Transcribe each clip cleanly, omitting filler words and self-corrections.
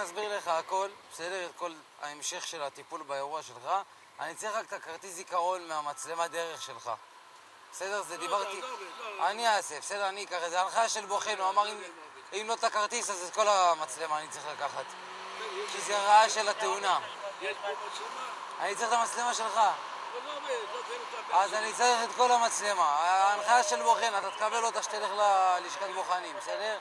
נסביר לך הכל, בסדר? את כל ההמשך של הטיפול באירוע שלך. אני צריך רק את הכרטיס זיכרון מהמצלמה דרך שלך. בסדר? זה דיברתי... אני אעשה, בסדר? אני אקח את זה. ההנחיה של בוחן, הוא אמר אם לא את הכרטיס, אז את כל המצלמה אני צריך לקחת. כי זה רעה של התאונה. אני צריך את המצלמה שלך. אז אני צריך את כל המצלמה. ההנחיה של בוחן, אתה תקבל אותה שתלך ללשכת בוחנים, בסדר?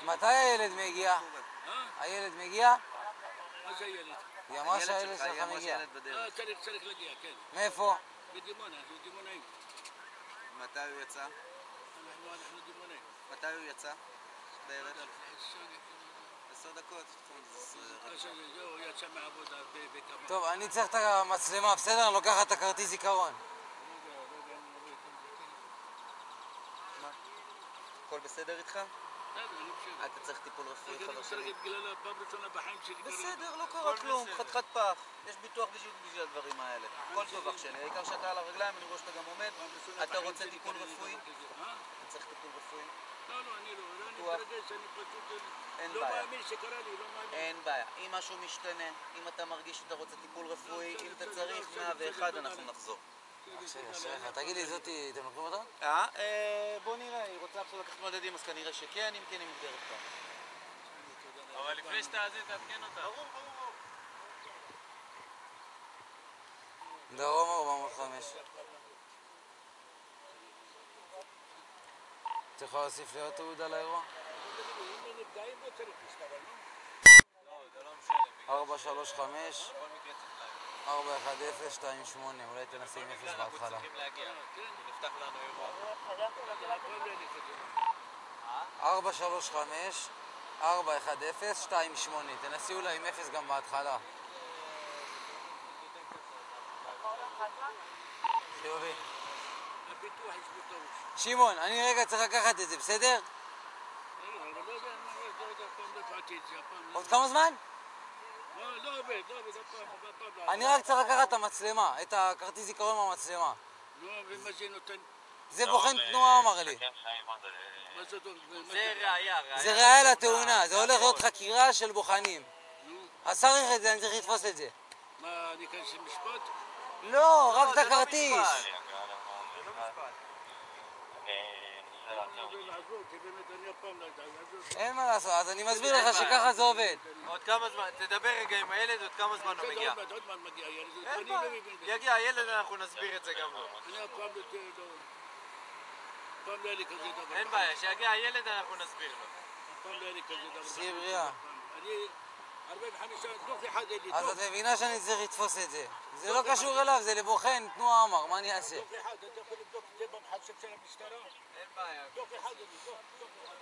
מתי הילד מגיע? הילד מגיע? מה זה הילד? היא אמרה שהילד שלך מגיע. צריך להגיע, כן. מאיפה? בדימונה, אנחנו דימונאים. מתי הוא יצא? אנחנו דימונאים. מתי הוא יצא? בערך? 10 דקות. הוא יצא מהעבודה בכמה... טוב, אני צריך את המצלמה, בסדר? אני לוקח את הכרטיס זיכרון. הכל בסדר איתך? אתה צריך טיפול רפואי, חבר שלי? בגלל הפעם ראשונה בחיים שלי. בסדר, לא קרה כלום, חתיכת פח. יש ביטוח בשביל הדברים האלה. הכל טוב אח שלי, העיקר שאתה על הרגליים, אני רואה שאתה גם עומד. אתה רוצה טיפול רפואי? אתה צריך טיפול רפואי? לא, אני לא. אני מתרגש, אני פשוט לא מאמין שקרה לי, לא מאמין. אין בעיה. אם משהו משתנה, אם אתה מרגיש שאתה רוצה טיפול רפואי, אם אתה צריך 101, אנחנו נחזור. תגיד לי, זאתי, אתם לוקחים אותה? בוא נראה, היא רוצה עכשיו לקחת מדדים, אז כנראה שכן, אם כן היא מוגדרת כבר. אבל לפני שתאזין, תעדכן אותה. דרום 405. אתה יכול להוסיף לי עוד תעודה לאירוע? 435 41028, אולי תנסי עם 0 בהתחלה. צריכים להגיע, נפתח לנו אירוע. 435 41028, תנסי אולי עם 0 גם בהתחלה. חיובי. שמעון, אני רגע צריך לקחת את זה, בסדר? עוד כמה זמן? לא עובד, הפעם. אני רק צריך לקחת את המצלמה, את הכרטיס זיכרון מהמצלמה. לא, ומה זה נותן? זה בוחן תנועה אמר לי. מה זה נותן? זה ראייה. זה ראייה לתאונה, זה הולך להיות חקירה של בוחנים. אז צריך את זה, אני צריך לתפוס את זה. מה, אני אכנס למשפט? לא, רק את הכרטיס. אין מה לעשות, אז אני מסביר לך שככה זה עובד. עוד כמה זמן, תדבר רגע עם הילד, עוד כמה זמן הוא מגיע. עוד מעט מגיע הילד. אין בעיה, יגיע הילד, אנחנו נסביר את זה גם לו. אני הפעם לא היה לי כזה דבר. אין בעיה, שיגיע הילד אנחנו נסביר לו. הפעם לא היה לי כזה דבר. שיהיה בריאה. אני 45 שנה, דוח אחד אין לי. אז את מבינה שאני צריך לתפוס את זה. זה לא קשור אליו, זה לבוחן תנועה אמר, מה אני אעשה? דוח אחד, אתה יכול לבדוק את זה במחשב של המשטרה? אין בעיה. דוח אחד אין לי, דוח אחד.